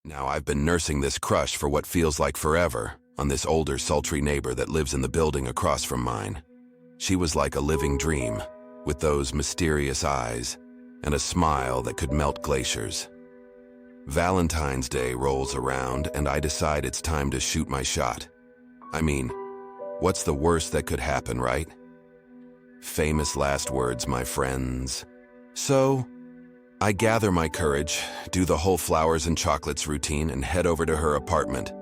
Now, I've been nursing this crush for what feels like forever on this older, sultry neighbor that lives in the building across from mine. She was like a living dream, with those mysterious eyes and a smile that could melt glaciers. Valentine's Day rolls around and I decide it's time to shoot my shot. I mean, what's the worst that could happen, right? Famous last words, my friends. So, I gather my courage, do the whole flowers and chocolates routine, and head over to her apartment.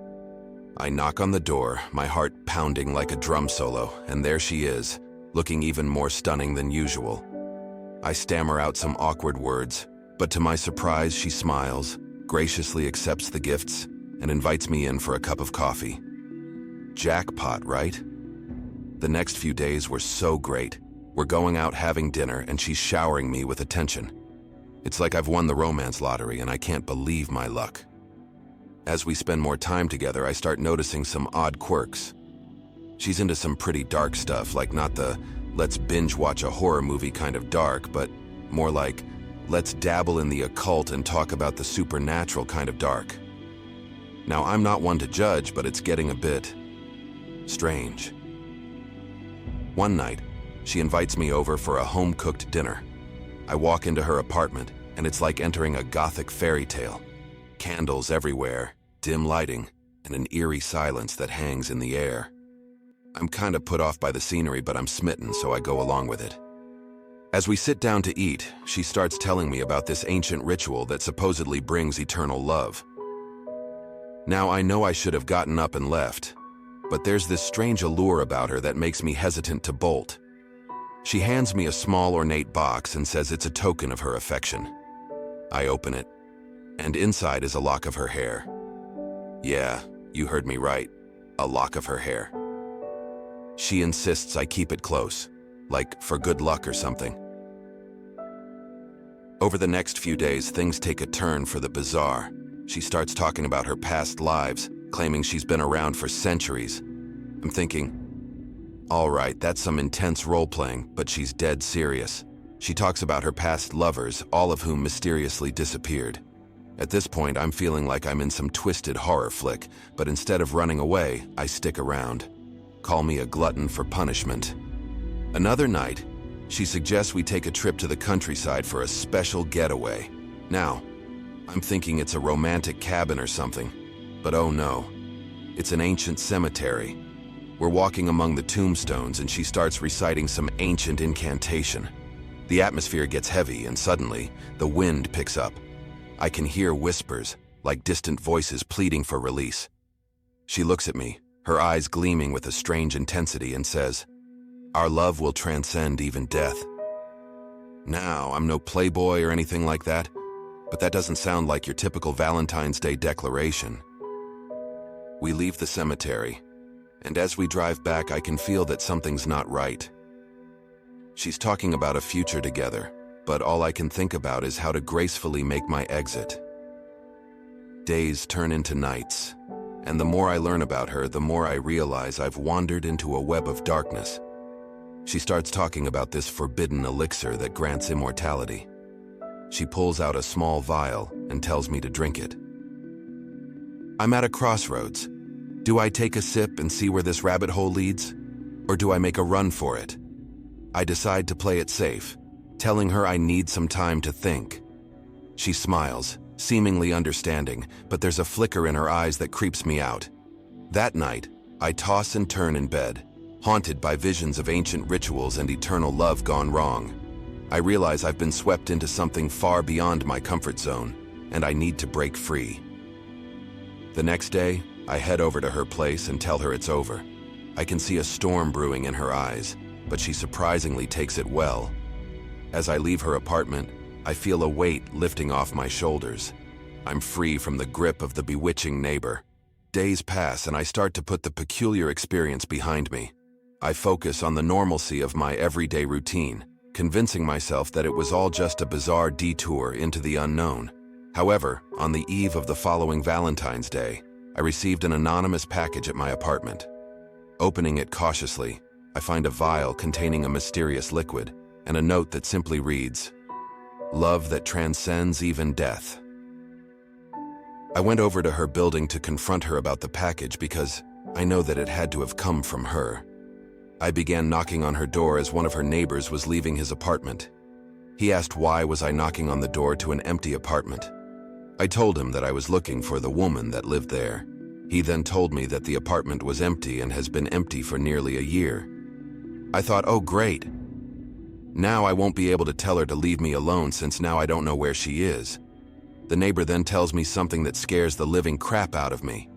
I knock on the door, my heart pounding like a drum solo, and there she is, looking even more stunning than usual. I stammer out some awkward words, but to my surprise, she smiles, graciously accepts the gifts, and invites me in for a cup of coffee. Jackpot, right? The next few days were so great. We're going out having dinner, and she's showering me with attention. It's like I've won the romance lottery, and I can't believe my luck. As we spend more time together, I start noticing some odd quirks. She's into some pretty dark stuff, like not the let's binge watch a horror movie kind of dark, but more like let's dabble in the occult and talk about the supernatural kind of dark. Now, I'm not one to judge, but it's getting a bit strange. One night, she invites me over for a home-cooked dinner. I walk into her apartment, and it's like entering a gothic fairy tale. Candles everywhere, dim lighting, and an eerie silence that hangs in the air. I'm kind of put off by the scenery, but I'm smitten, so I go along with it. As we sit down to eat, she starts telling me about this ancient ritual that supposedly brings eternal love. Now, I know I should have gotten up and left, but there's this strange allure about her that makes me hesitant to bolt. She hands me a small ornate box and says it's a token of her affection. I open it, and inside is a lock of her hair. Yeah, you heard me right, a lock of her hair. She insists I keep it close, like for good luck or something. Over the next few days, things take a turn for the bizarre. She starts talking about her past lives, claiming she's been around for centuries. I'm thinking, all right, that's some intense role-playing, but she's dead serious. She talks about her past lovers, all of whom mysteriously disappeared. At this point, I'm feeling like I'm in some twisted horror flick, but instead of running away, I stick around. Call me a glutton for punishment. Another night, she suggests we take a trip to the countryside for a special getaway. Now, I'm thinking it's a romantic cabin or something, but oh no, it's an ancient cemetery. We're walking among the tombstones and she starts reciting some ancient incantation. The atmosphere gets heavy and suddenly, the wind picks up. I can hear whispers, like distant voices pleading for release. She looks at me, her eyes gleaming with a strange intensity, and says, "Our love will transcend even death." Now, I'm no playboy or anything like that, but that doesn't sound like your typical Valentine's Day declaration. We leave the cemetery, and as we drive back, I can feel that something's not right. She's talking about a future together, but all I can think about is how to gracefully make my exit. Days turn into nights, and the more I learn about her, the more I realize I've wandered into a web of darkness. She starts talking about this forbidden elixir that grants immortality. She pulls out a small vial and tells me to drink it. I'm at a crossroads. Do I take a sip and see where this rabbit hole leads? Or do I make a run for it? I decide to play it safe, telling her I need some time to think. She smiles, seemingly understanding, but there's a flicker in her eyes that creeps me out. That night, I toss and turn in bed, haunted by visions of ancient rituals and eternal love gone wrong. I realize I've been swept into something far beyond my comfort zone, and I need to break free. The next day, I head over to her place and tell her it's over. I can see a storm brewing in her eyes, but she surprisingly takes it well. As I leave her apartment, I feel a weight lifting off my shoulders. I'm free from the grip of the bewitching neighbor. Days pass and I start to put the peculiar experience behind me. I focus on the normalcy of my everyday routine, convincing myself that it was all just a bizarre detour into the unknown. However, on the eve of the following Valentine's Day, I received an anonymous package at my apartment. Opening it cautiously, I find a vial containing a mysterious liquid and a note that simply reads, "Love that transcends even death." I went over to her building to confront her about the package because I know that it had to have come from her. I began knocking on her door as one of her neighbors was leaving his apartment. He asked why was I knocking on the door to an empty apartment. I told him that I was looking for the woman that lived there. He then told me that the apartment was empty and has been empty for nearly a year. I thought, oh great. Now I won't be able to tell her to leave me alone since now I don't know where she is. The neighbor then tells me something that scares the living crap out of me.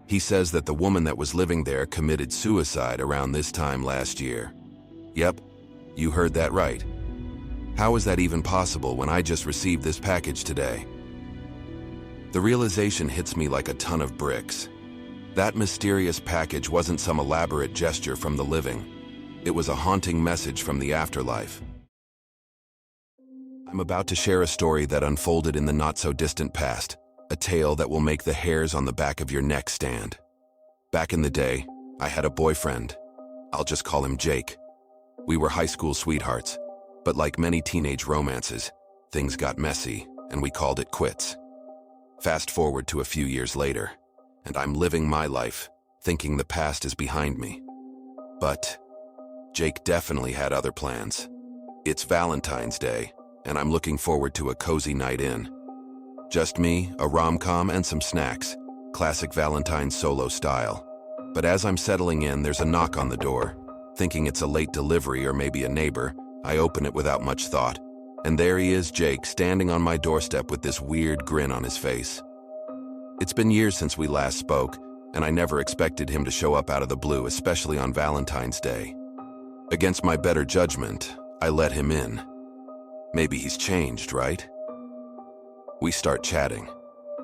He says that the woman that was living there committed suicide around this time last year. Yep, you heard that right. How is that even possible when I just received this package today? The realization hits me like a ton of bricks. That mysterious package wasn't some elaborate gesture from the living. It was a haunting message from the afterlife. I'm about to share a story that unfolded in the not-so-distant past, a tale that will make the hairs on the back of your neck stand. Back in the day, I had a boyfriend. I'll just call him Jake. We were high school sweethearts, but like many teenage romances, things got messy and we called it quits. Fast forward to a few years later, and I'm living my life, thinking the past is behind me. But Jake definitely had other plans. It's Valentine's Day, and I'm looking forward to a cozy night in. Just me, a rom-com, and some snacks, classic Valentine solo style. But as I'm settling in, there's a knock on the door. Thinking it's a late delivery or maybe a neighbor, I open it without much thought. And there he is, Jake, standing on my doorstep with this weird grin on his face. It's been years since we last spoke, and I never expected him to show up out of the blue, especially on Valentine's Day. Against my better judgment, I let him in. Maybe he's changed, right? We start chatting,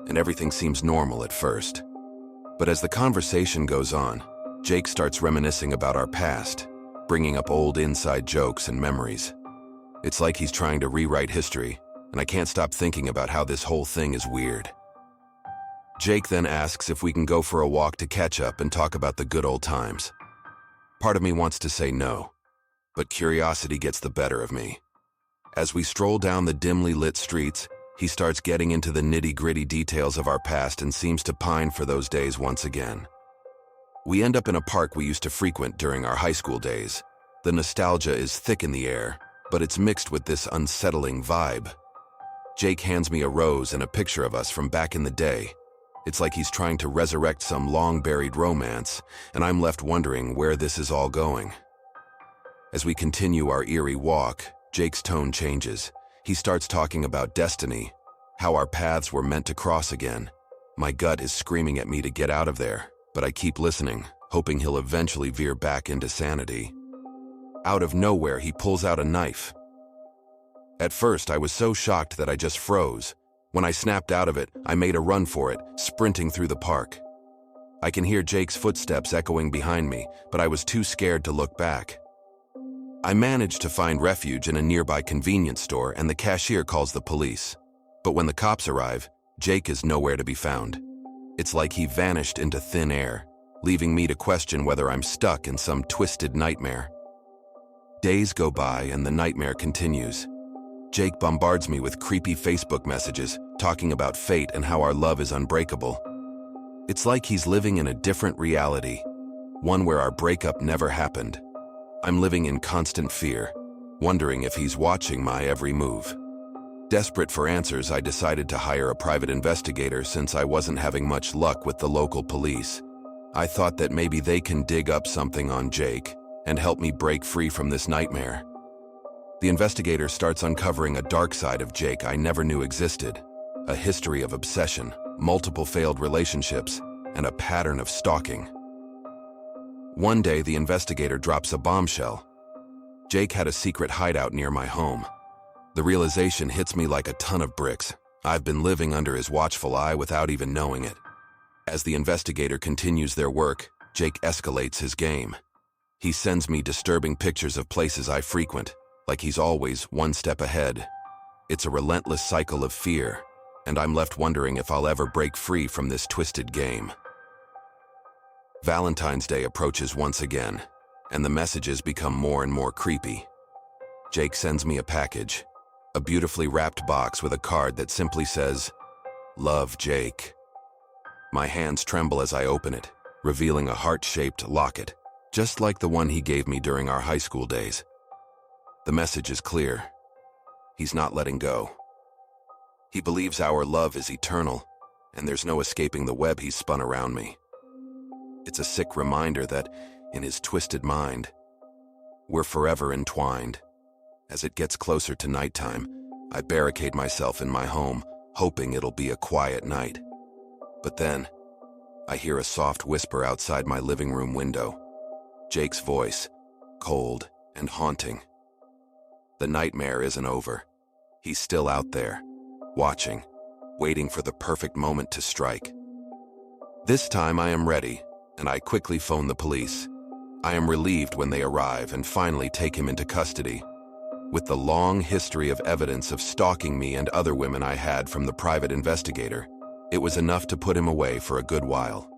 and everything seems normal at first. But as the conversation goes on, Jake starts reminiscing about our past, bringing up old inside jokes and memories. It's like he's trying to rewrite history, and I can't stop thinking about how this whole thing is weird. Jake then asks if we can go for a walk to catch up and talk about the good old times. Part of me wants to say no, but curiosity gets the better of me. As we stroll down the dimly lit streets, he starts getting into the nitty-gritty details of our past and seems to pine for those days once again. We end up in a park we used to frequent during our high school days. The nostalgia is thick in the air, but it's mixed with this unsettling vibe. Jake hands me a rose and a picture of us from back in the day. It's like he's trying to resurrect some long-buried romance, and I'm left wondering where this is all going. As we continue our eerie walk, Jake's tone changes. He starts talking about destiny, how our paths were meant to cross again. My gut is screaming at me to get out of there, but I keep listening, hoping he'll eventually veer back into sanity. Out of nowhere, he pulls out a knife. At first, I was so shocked that I just froze. When I snapped out of it, I made a run for it, sprinting through the park. I can hear Jake's footsteps echoing behind me, but I was too scared to look back. I managed to find refuge in a nearby convenience store, and the cashier calls the police. But when the cops arrive, Jake is nowhere to be found. It's like he vanished into thin air, leaving me to question whether I'm stuck in some twisted nightmare. Days go by and the nightmare continues. Jake bombards me with creepy Facebook messages, talking about fate and how our love is unbreakable. It's like he's living in a different reality, one where our breakup never happened. I'm living in constant fear, wondering if he's watching my every move. Desperate for answers, I decided to hire a private investigator since I wasn't having much luck with the local police. I thought that maybe they can dig up something on Jake and help me break free from this nightmare. The investigator starts uncovering a dark side of Jake I never knew existed, a history of obsession, multiple failed relationships, and a pattern of stalking. One day, the investigator drops a bombshell. Jake had a secret hideout near my home. The realization hits me like a ton of bricks. I've been living under his watchful eye without even knowing it. As the investigator continues their work, Jake escalates his game. He sends me disturbing pictures of places I frequent, like he's always one step ahead. It's a relentless cycle of fear, and I'm left wondering if I'll ever break free from this twisted game. Valentine's Day approaches once again, and the messages become more and more creepy. Jake sends me a package, a beautifully wrapped box with a card that simply says, "Love, Jake." My hands tremble as I open it, revealing a heart-shaped locket, just like the one he gave me during our high school days. The message is clear. He's not letting go. He believes our love is eternal, and there's no escaping the web he's spun around me. It's a sick reminder that, in his twisted mind, we're forever entwined. As it gets closer to nighttime, I barricade myself in my home, hoping it'll be a quiet night. But then, I hear a soft whisper outside my living room window. Jake's voice, cold and haunting. The nightmare isn't over. He's still out there, watching, waiting for the perfect moment to strike. This time I am ready, and I quickly phone the police. I am relieved when they arrive and finally take him into custody. With the long history of evidence of stalking me and other women I had from the private investigator, it was enough to put him away for a good while.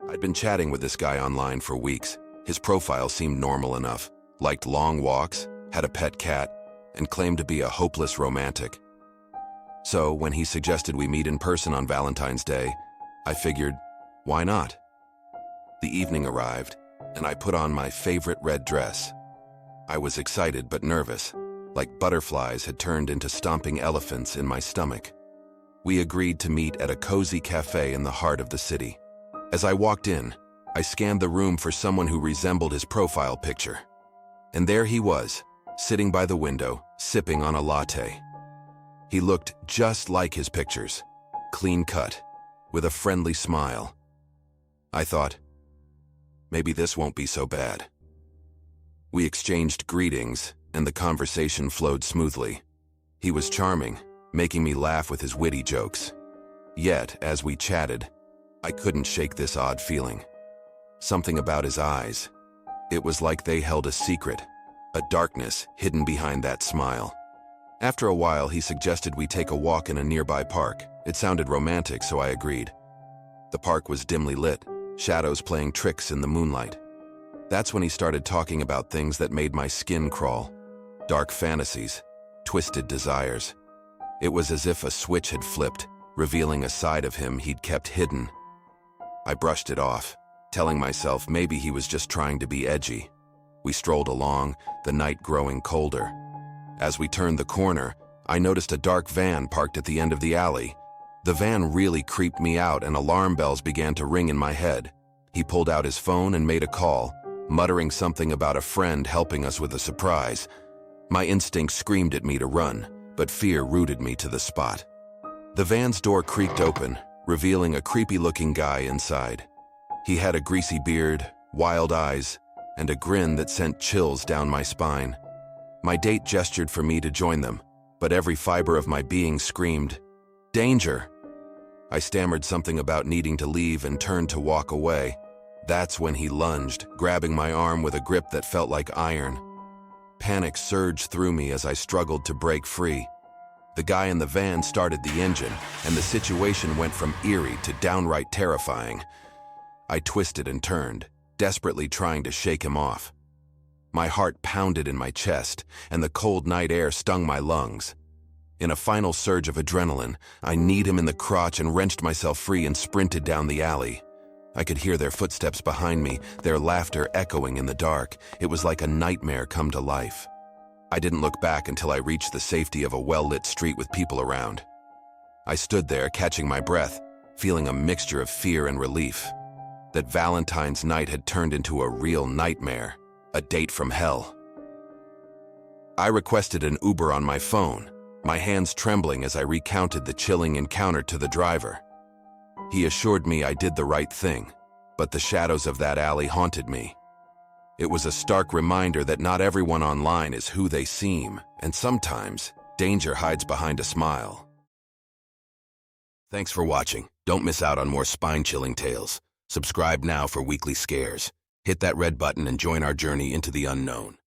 I'd been chatting with this guy online for weeks. His profile seemed normal enough, liked long walks, had a pet cat, and claimed to be a hopeless romantic. So when he suggested we meet in person on Valentine's Day, I figured, why not? The evening arrived, and I put on my favorite red dress. I was excited but nervous, like butterflies had turned into stomping elephants in my stomach. We agreed to meet at a cozy cafe in the heart of the city. As I walked in, I scanned the room for someone who resembled his profile picture. And there he was, sitting by the window, sipping on a latte. He looked just like his pictures, clean-cut, with a friendly smile. I thought, maybe this won't be so bad. We exchanged greetings, and the conversation flowed smoothly. He was charming, making me laugh with his witty jokes. Yet, as we chatted, I couldn't shake this odd feeling. Something about his eyes. It was like they held a secret, a darkness hidden behind that smile. After a while, he suggested we take a walk in a nearby park. It sounded romantic, so I agreed. The park was dimly lit, shadows playing tricks in the moonlight. That's when he started talking about things that made my skin crawl. Dark fantasies, twisted desires. It was as if a switch had flipped, revealing a side of him he'd kept hidden. I brushed it off, telling myself maybe he was just trying to be edgy. We strolled along, the night growing colder. As we turned the corner, I noticed a dark van parked at the end of the alley. The van really creeped me out, and alarm bells began to ring in my head. He pulled out his phone and made a call, muttering something about a friend helping us with a surprise. My instinct screamed at me to run, but fear rooted me to the spot. The van's door creaked open, revealing a creepy-looking guy inside. He had a greasy beard, wild eyes, and a grin that sent chills down my spine. My date gestured for me to join them, but every fiber of my being screamed, "Danger!" I stammered something about needing to leave and turned to walk away. That's when he lunged, grabbing my arm with a grip that felt like iron. Panic surged through me as I struggled to break free. The guy in the van started the engine, and the situation went from eerie to downright terrifying. I twisted and turned, desperately trying to shake him off. My heart pounded in my chest, and the cold night air stung my lungs. In a final surge of adrenaline, I kneed him in the crotch and wrenched myself free and sprinted down the alley. I could hear their footsteps behind me, their laughter echoing in the dark. It was like a nightmare come to life. I didn't look back until I reached the safety of a well-lit street with people around. I stood there, catching my breath, feeling a mixture of fear and relief. That Valentine's night had turned into a real nightmare, a date from hell. I requested an Uber on my phone, my hands trembling as I recounted the chilling encounter to the driver. He assured me I did the right thing, but the shadows of that alley haunted me. It was a stark reminder that not everyone online is who they seem, and sometimes danger hides behind a smile. Thanks for watching. Don't miss out on more spine-chilling tales. Subscribe now for weekly scares. Hit that red button and join our journey into the unknown.